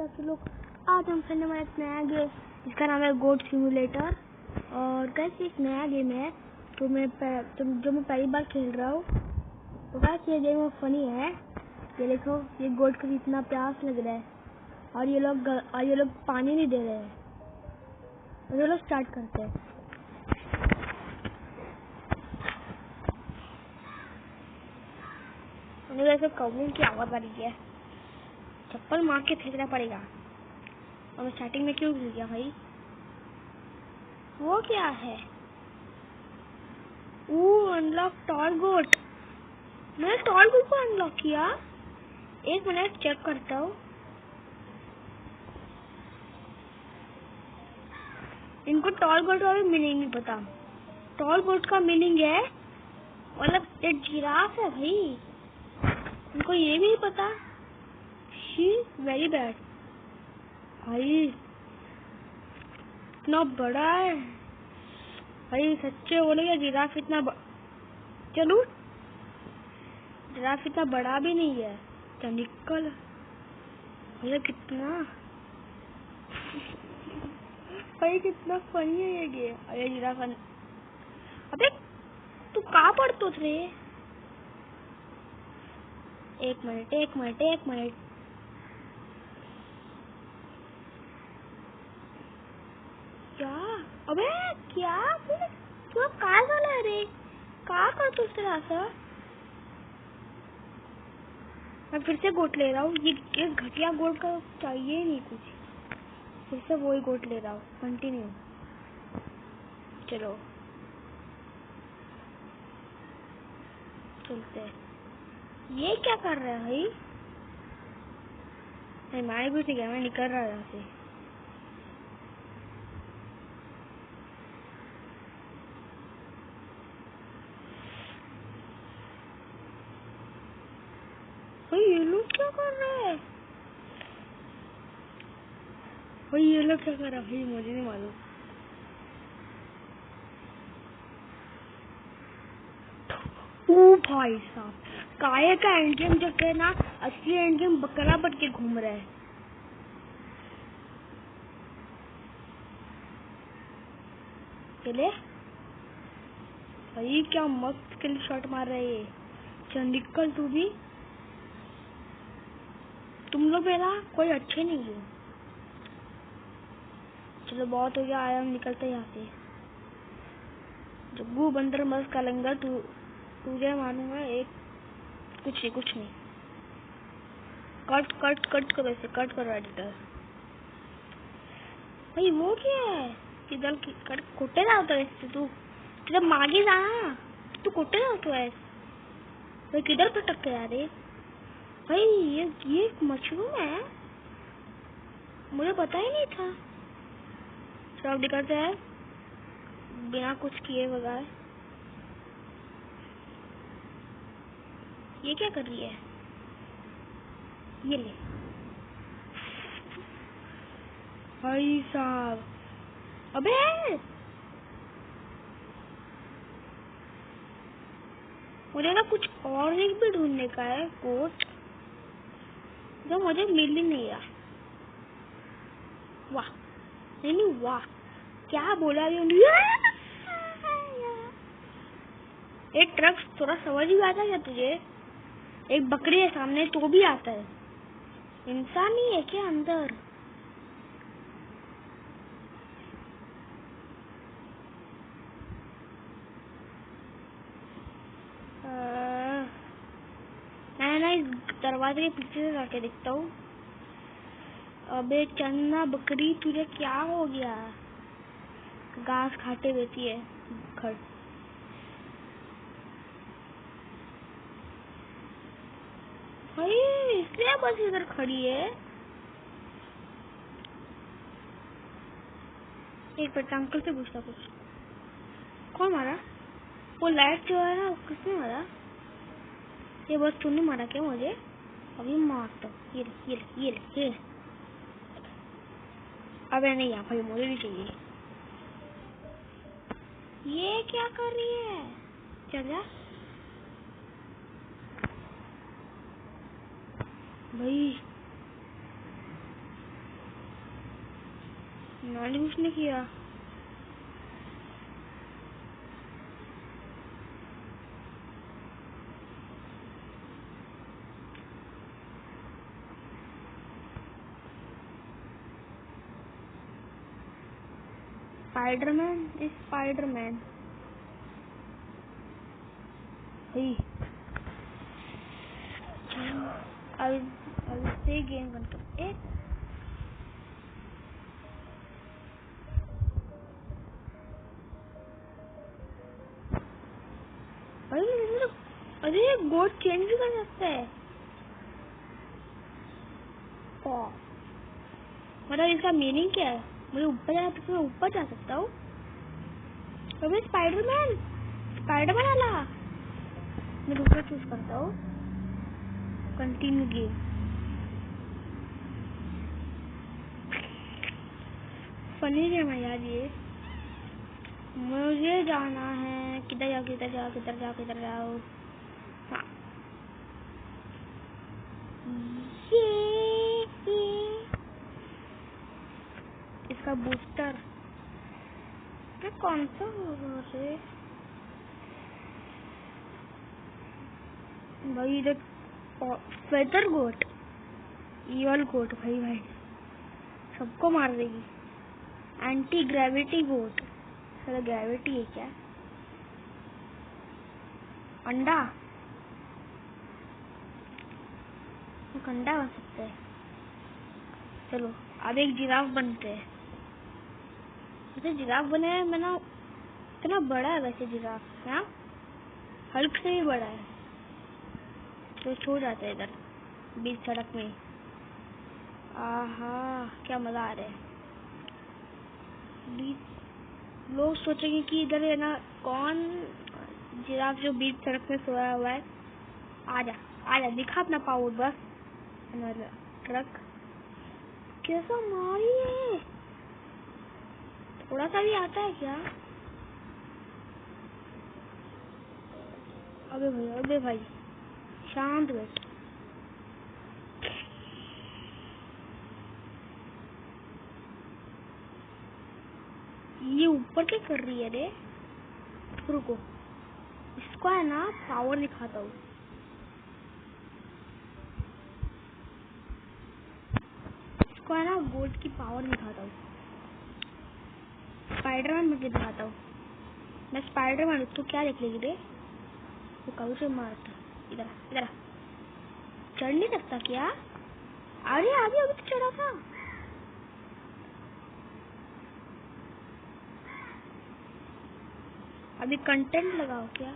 आप लोग। आज हम खेलने वाले एक नया गेम जिसका नाम है गोट सिमुलेटर। और कैसे एक नया गेम है जो मैं पहली बार खेल रहा हूँ। तो कैसे ये गेम फनी है। ये देखो, ये गोट को इतना प्यास लग रहा है और ये लोग पानी नहीं दे रहे हैं। और ये लोग स्टार्ट करते हैं। मुझे कौवे की आवाज आ रही है। चप्पल मार के फेंकना पड़ेगा। और मैं स्टार्टिंग में क्यों गिर गया भाई? वो क्या है? अनलॉक टॉल गोट। मैंने टॉल गोट को अनलॉक किया। एक मिनट चेक करता हूँ। इनको टॉल गोट का भी मीनिंग नहीं पता। टॉल गोट का मीनिंग है मतलब एक जिराफ है भाई। इनको ये भी नहीं पता। शी वेरी बैड भाई। इतना बड़ा है भाई, सच्चे बोलेगा जिराफ इतना चलो, जिराफ इतना बड़ा भी नहीं है। तो निकल भैया, कितना भाई, कितना फनी है ये गेम। अरे जिराफ, अबे तू कहाँ पढ़तो थे? एक मिनट। क्या? अबे क्या तू अब कहाँ चला रे? कहाँ करतो इस तरह से? मैं फिर से गोट ले रहा हूँ। ये घटिया गोट का चाहिए ही नहीं कुछ। फिर से वही गोट ले रहा हूँ। कंटिन्यू। चलो चलते हैं। ये क्या कर रहा है भाई? नहीं, मैं भी ठीक है, मैं निकल रहा यहाँ से। भाई ये लोग क्या कर रहे हैं? भाई मुझे नहीं मालूम। ओ भाई साहब, काये का एंड गेम जो है ना, असली एंड गेम बकरा बन के घूम रहा है। चले भाई, क्या मस्त किल शॉट मार रहे हैं। चल निकल तू भी। तुम लोग मेरा कोई अच्छे नहीं हो। चलो बहुत हो गया, आया, हम निकलते यहाँ से। जग्गू बंदर मस्त कलंगा तुझे मानूंगा। एक कुछ नहीं। कट करो इसे, कट करो एडिटर। भाई वो क्या है? किधर कट कुटे रहा होता है इससे तू? किधर मागे जाना, तू कुटे रहा होता है भाई। किधर भटक गया रे भाई? ये मशरूम है, मुझे पता ही नहीं था। सब निकलते हैं बिना कुछ किए बगैर। ये क्या कर रही है? ये ले भाई साहब। अबे मुझे ना कुछ और एक भी ढूंढने का है कोट, जो मुझे मिल ही नहीं रहा। वाह नहीं वाह, क्या बोला ये? एक ट्रक थोड़ा समझ भी आता है तुझे? एक बकरी है सामने तो भी आता है। इंसान ही है क्या अंदर? मैं इस दरवाजे के पीछे से जाके देखता हूँ। अबे चन्ना बकरी, तुझे क्या हो गया? घास खाते रहती है घर। भाई इसलिए बस इधर खड़ी है। एक मिनट अंकल से पूछता कुछ। कौन मारा? वो लाइट जो है ना, किसने मारा? ये बस तूने मारा क्या मुझे? अभी मारता हूँ। ये ले। अबे नहीं यार भाई, मुझे नहीं चाहिए। ये क्या कर रही है? चल जा भाई। मैंने कुछ नहीं किया। Spiderman is Spiderman. I will say game control. अरे गोट चेंज भी कर सकते हैं। मतलब इसका मीनिंग क्या है? मुझे ऊपर जाना तो मैं ऊपर जा सकता हूँ। अबे स्पाइडरमैन वाला मैं दूसरा चूज करता हूँ। Continue game. फनी गेम है यार ये। मुझे जाना है। किधर जाओ। हाँ। ये इसका बूस्टर कौन सा होगा रे भाई? इधर फेदर गोट, ईवल गोट भाई सबको मार देगी। एंटी ग्रेविटी गोट, साला ग्रेविटी है क्या? अंडा बन सकते हैं। चलो अब एक जिराफ बनते हैं। वैसे जिराफ बने मैंने इतना बड़ा है वैसे जिराफ ना, हल्क से भी बड़ा है। तो छो जाते हैं इधर बीच सड़क में। आहा क्या मजा आ रहा है। लोग सोचेंगे कि इधर है ना कौन जिराफ जो बीच सड़क में सोया हुआ है। आजा दिखा अपना पावर बस। ट्रक कैसा मारी है? थोड़ा सा भी आता है क्या? अबे भाई शांत बैठ। ये ऊपर क्या कर रही है रे? रुको इसको है ना पावर दिखाता हूँ। इसको है ना गोल्ड की पावर दिखाता हूँ। स्पाइडरमैन मुझे दिखाता हूँ। मैं स्पाइडरमैन तो क्या देख लेगी रे? वो कभी से मारता। इधर चढ़ नहीं सकता क्या? अरे अभी तो चढ़ा था। अभी कंटेंट लगाओ क्या?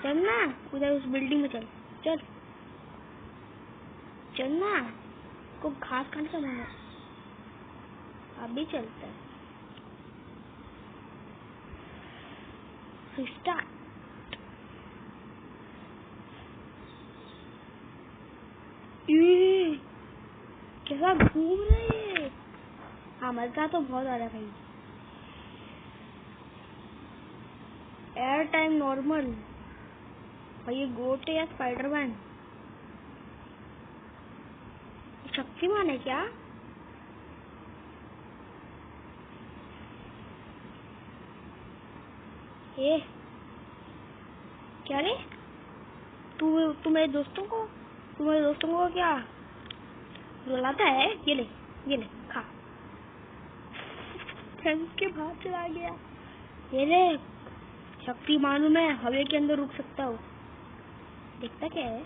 चल ना उधर उस बिल्डिंग में चल ना को घास खाने का मन है। अभी चलता है। स्टार्ट। कैसा घूम रहे है। हाँ मजा तो बहुत आ रहा है भाई। एयर टाइम नॉर्मल भाई। ये गोट है या स्पाइडरमैन? शक्तिमान है क्या? ये क्या रे? तू मेरे दोस्तों को क्या रुलाता है? ये ले खा। फ्रेंड्स के बाहर चला गया। ये ले शक्तिमान मैं हवा के अंदर रुक सकता हूँ। देखता क्या है?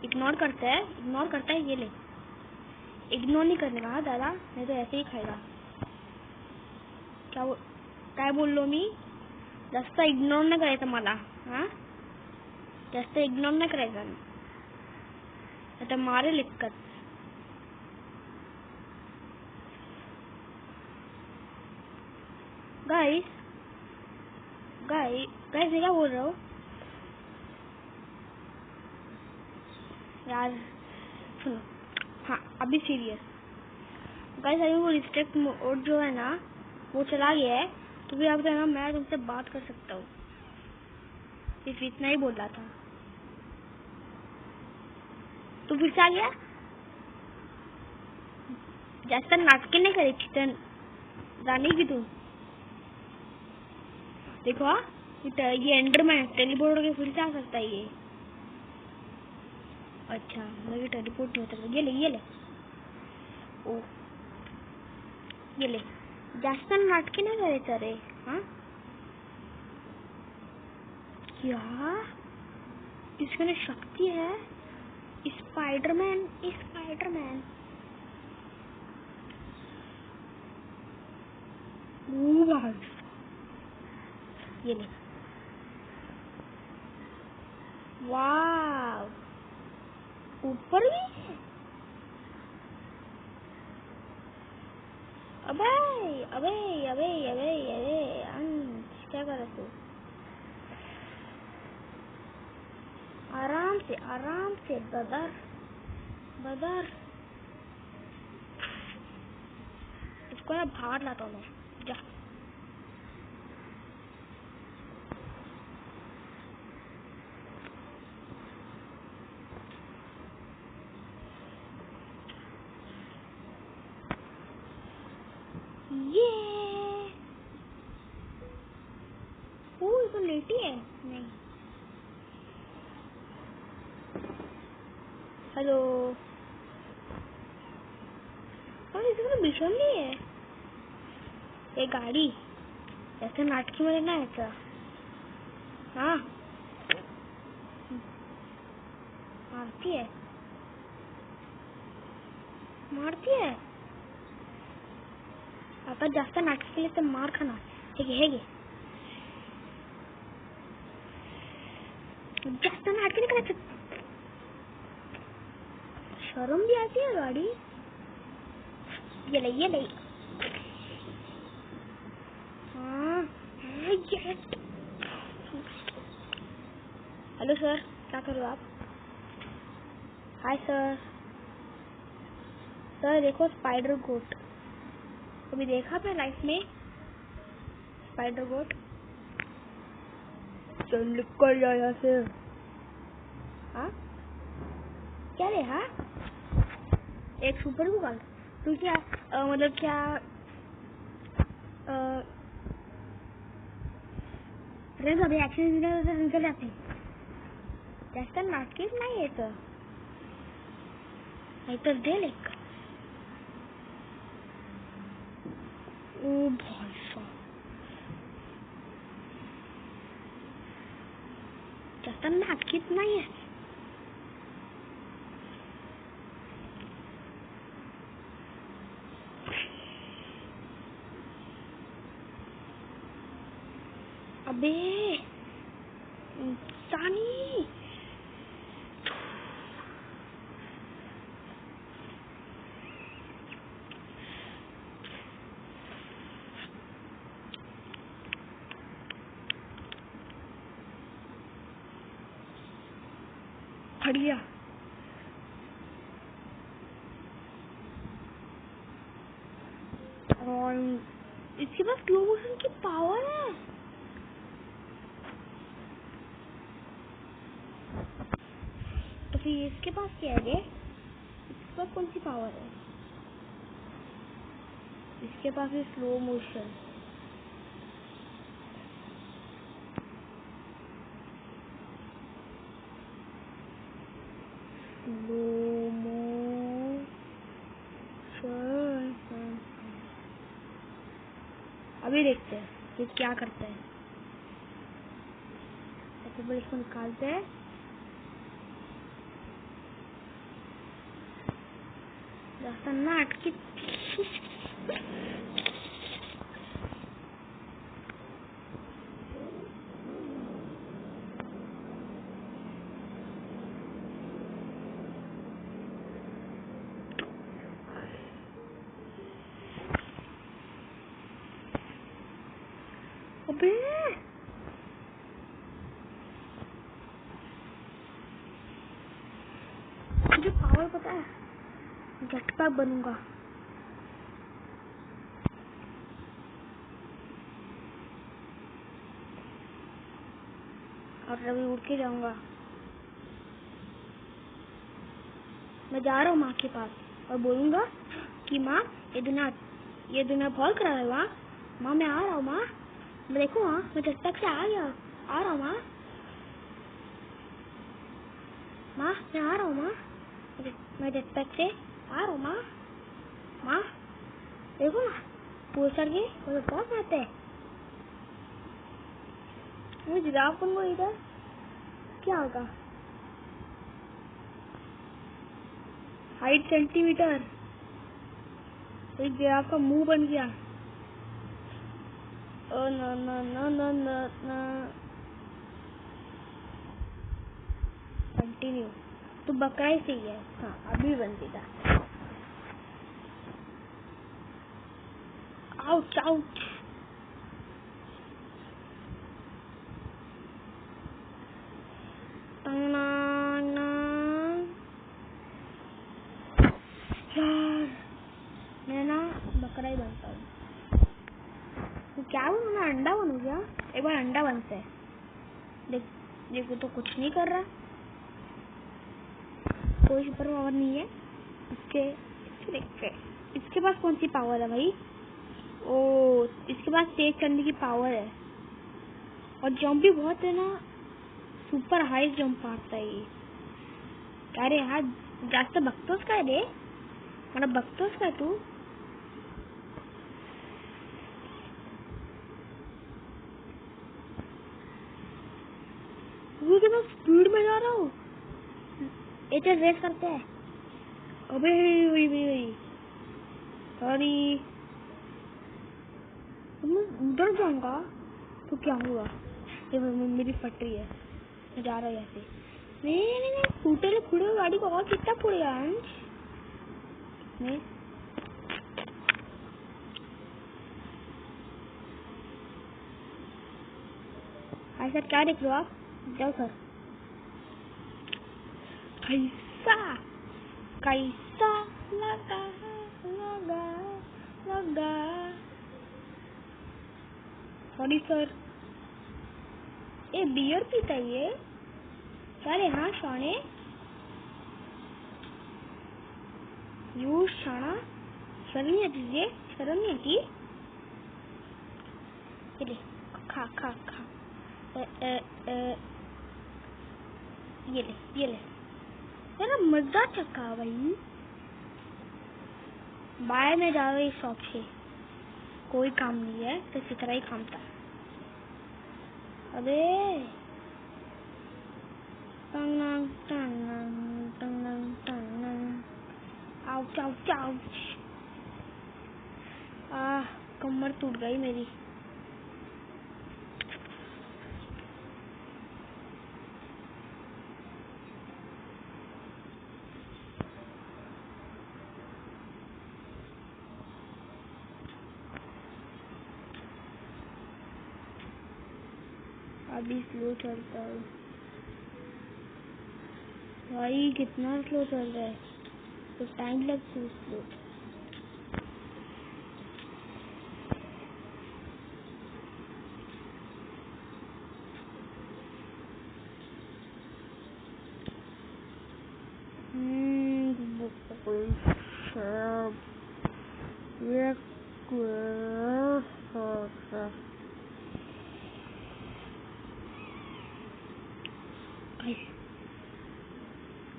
इग्नोर करता है। ये ले इग्नोर नहीं करने का दादा, नहीं तो ऐसे ही खाएगा। काय बोललो मी? जास्त इग्नोर नाही करायचं मला। हाँ जास्त इग्नोर नाही करायचं, आता मारे लिखकर। गाइस ये क्या बोल रहे हो यार? सुनो हाँ अभी सीरियस गाइस। अभी वो रिस्ट्रिक्ट मोड जो है ना वो चला गया है, तो भी अब ना मैं तुमसे बात कर सकता हूँ। सिर्फ इतना ही बोल रहा था। तू फिर से आ गया। जैसा नाटक नहीं करे चिकन रानी की तू। देखो ये एंडरमैन टेलीपोर्ट के फिर से आ सकता है ये। अच्छा मतलब ये टेलीपोर्ट नहीं होता। ये ले ओ ये ले। जैसा नाटक ना करे तेरे। हाँ क्या इसमें शक्ति है? स्पाइडरमैन ये ले। वाव ऊपर भी। अबे अबे अबे अबे अबे क्या कर रहा तू? आराम से बदर इसको ना बाहर लाता हूँ मैं। जा ये तो लेटी है। नहीं हेलो और इसमें मिशन नहीं है। ये गाड़ी ऐसे नाटकी में लेना है क्या? हाँ मारती है। आता जास्त नाटक केले तर मार खाना। हे घे जास्त नाटक नहीं करायचं। शर्म भी आती है गाड़ी। ये ले हाँ हेलो सर क्या कर रहे हो आप? हाय सर देखो स्पाइडर गोट। कभी देखा अपने लाइफ में स्पाइडर गोट? चल निकल जा यहाँ से। हाँ क्या रे? हाँ एक सुपर गूगल तू क्या मतलब क्या अभी एक्शन निकल जाते जास्त नाटकीच नाही येत नाहीतर दे लेक। ओ भाई साहब जास्त नाटकीच नाही आहे। अबे इंसानी बढ़िया। और इसके पास स्लो मोशन की पावर है। तो फिर इसके पास क्या है? इसके पास कौन सी पावर है? इसके पास है स्लो मोशन। अभी देखते हैं ये क्या करता है। ऐसे इसको निकालते हैं। रास्ता ना अटकी। अबे मुझे पावर पता है। जेटपैक बनूंगा और अभी उड़ के जाऊंगा। मैं जा रहा हूँ माँ के पास और बोलूँगा कि माँ ये दुनिया बहुत खराब है। माँ मैं आ रहा हूँ माँ, मैं देखो माँ मैं चट्टक से आ रहा हूँ माँ मैं आ रहा हूँ माँ, मैं चट्टक से आ रहा हूँ माँ देखो ना पोस्टर के वो तो बहुत आते हैं। मैं जिराफ बनूंगा इधर, क्या होगा? हाइट सेंटीमीटर, एक जिराफ का मुंह बन गया। ओ न न न न न न कंटिन्यू तो बकरा ही सही है। हाँ अभी बन गया। आउच आउच यार मैं ना बकरा ही बनता हूँ। तो क्या बनूँ मैं? अंडा बनूँ क्या? एक बार अंडा बनते हैं। देखो तो कुछ नहीं कर रहा, कोई सुपर पावर नहीं है इसके पास कौन सी पावर है भाई? ओ इसके पास तेज चलने की पावर है और जंप भी बहुत है ना, सुपर हाई जंप आता है ये। अरे यार जास्त बघतोस काय रे? मला बघतोस काय तू? मैं स्पीड में जा रहा हूँ। एक रेस करते हैं। अबे सॉरी मैं उधर जाऊंगा तो क्या हुआ? ये मेरी फट रही है, मैं जा रहा हूँ ऐसे। नहीं फूटे खुड़े गाड़ी को और कितना फूटेगा अंश? ऐसा क्या देख लो आप? जाओ सर। कैसा लगा सॉरी सर। ये बियर पीता है ये क्या रे? हाँ शाने यू शाना शर्म नहीं आती तुझे? शर्म नहीं आती? ये ले खा खा खा ये ले तेरा मजा चक्का भाई। बाहर में जा रही शॉप से, कोई काम नहीं है तो इसी तरह ही काम था। अबे आउच आउच आउच कमर टूट गई मेरी। अभी स्लो चलता है भाई, कितना स्लो चल रहा है तो टाइम लगता है स्लो।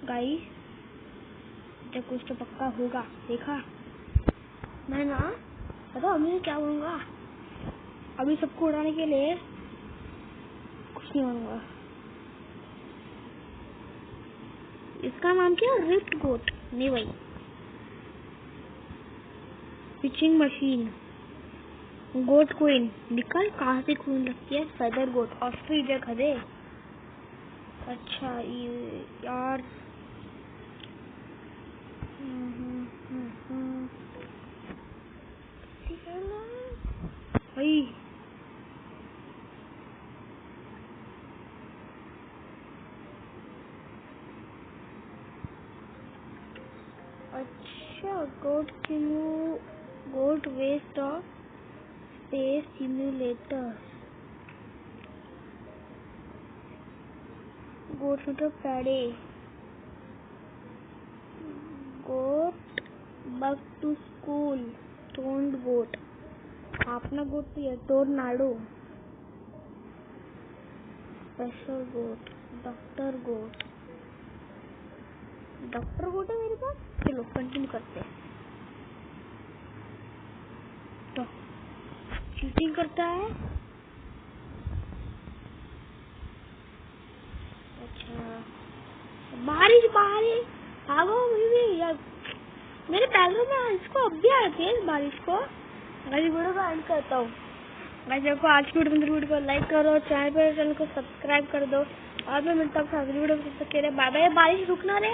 गाइस जब कुछ तो पक्का होगा, देखा मैं ना। पता अभी क्या बोलूँगा? अभी सबको उड़ाने के लिए कुछ नहीं बनूंगा। इसका नाम क्या? रिफ्ट गोट नहीं भाई, पिचिंग मशीन। गोट क्वीन निकल, कहाँ से क्वीन लगती है? फेदर गोट ऑस्ट्रेलिया खदे। अच्छा यार भाई अच्छा गोट वेस्ट ऑफ स्पेस सिम्युलेटर। गोट मतलब पैडे back to school. Toned goat. अपना गोट तो है टोर्नाडो. स्पेशल गोट. डॉक्टर गोट. डॉक्टर गोट है मेरे पास. चलो कंटिन्यू करते हैं. तो चीटिंग करता है. अच्छा बारिश बारिश भागो यार. मेरे पैरों में इसको अब भी आती है इस बारिश को. मैं वीडियो को एंड करता हूँ. मैं को आज की वीडियो को लाइक करो, चैनल को सब्सक्राइब कर दो और मैं मिलता हूँ अगली वीडियो में. Bye bye. बारिश रुकना रे.